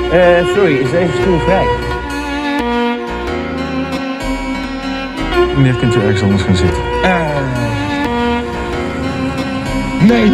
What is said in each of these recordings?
Sorry, is deze stoel vrij? Meneer, kunt u ergens anders gaan zitten? Nee.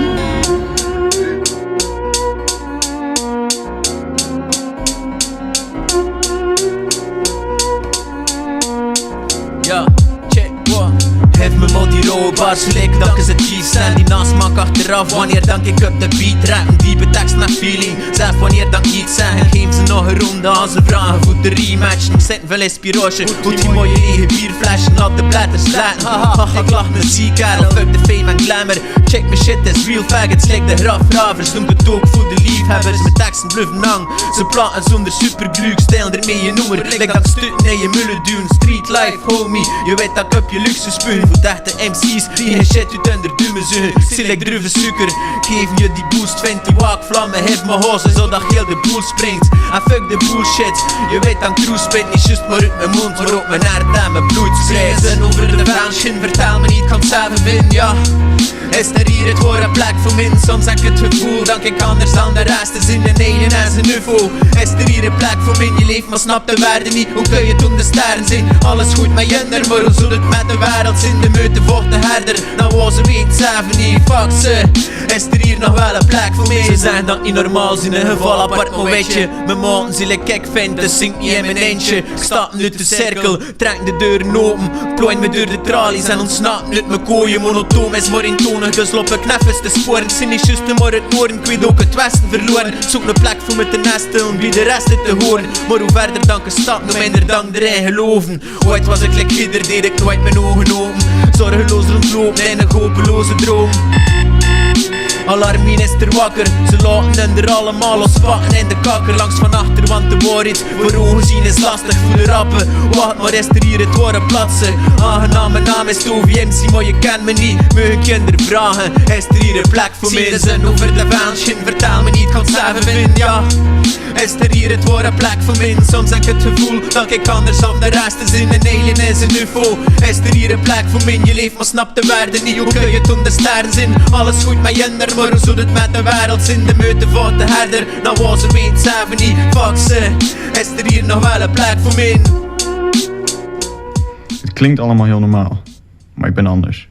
Ja, check, what? Hef me mal die rohe Bars gelijk dat ze chief zijn. Die nasmaak achteraf wanneer dank ik op de beat rap. Een diepe tekst naar feeling, zelf wanneer dank iets zeggen. Geef ze nog een ronde als ze vragen voor de rematch. Ik zet wel inspiratie, moet die mooie lege bierflesje laat de bladders slijten. Haha, ik lach me ziek kerel, fuck de fame en glamour. Check me shit, is real faggots, lijkt de grafravers. Noemt het ook voor de liefhebbers, mijn teksten bluffen hang. Ze platen zonder superglue, ik stijl ermee je noemer. Lijkt dat stutten in je mullen doen, street life homie. Je weet dat ik op je luxe spuug. Voor echte MC's die geen shit uit onder dumme zugen. Select druven suiker, geef je die boost. Vindt de waakvlammen, hef me hozen zodat heel de boel springt. En fuck de bullshit, je weet dat ik true spit. Niet just maar uit mijn mond, maar ook mijn hart en mijn bloed spreidt. Ze over de vaanschin, vertel me niet, ik kan het zelf vinden, ja. Is er hier het horen plek voor min? Soms heb ik het gevoel dat ik anders dan de rest is in een ene en zijn niveau. Is er hier een plek voor min? Je leeft maar snapt de waarde niet. Hoe kun je toen de sterren zien? Alles goed met je maar hoe zou het met de wereld zijn? De meute vocht de herder, dan was ze weet zelf niet. Fuck ze, is er hier nog wel een plek voor mij? Ze zeggen dat niet normaal in een geval apart, maar weet je, mijn maten zullen kijk vinden, dus zink niet in mijn eentje. Ik stap uit de cirkel, trek de deuren open, plooi me door de tralies en ontsnap uit mijn kooien. Monotoom is maar eentonig, dus loop ik neffens te sporen. Ik zie niet just maar het noorden, ik weet ook het westen verloren. Zoek een plek voor me te nesten, wie de rest het te horen. Maar hoe verder dan ik stap, hoe minder dank erin geloven. Ooit was ik like ieder, deed ik nooit mijn ogen open. Zorgeloos rondlopen in een hopeloze droom. Alarmien is er wakker, ze laten er allemaal los pakken in de kakker. Langs van achter, want de waarheid voor ogen zien is lastig voor de rappen. Wacht maar, is er hier het ware platsen. Aangenaam, mijn naam is Tovi MC, maar je kent me niet. Mogen kinderen vragen, is er hier een plek voor mij? Zie ze over de vaanschin, vertel me niet, kan het zelf vinden, ja. Is er hier het ware plek voor mij? Soms heb ik het gevoel dat ik anders of de rest is in een alien is een UFO. Is er hier een plek voor mij? Je leeft maar snapt de waarde niet. Hoe kun je toen de sterren zien? Alles goed met je maar hoe zou het met de wereld zijn? De meute voor de herder, dan was ze weet zelf niet. Fuck ze, is er hier nog wel een plek voor mij? Het klinkt allemaal heel normaal, maar ik ben anders.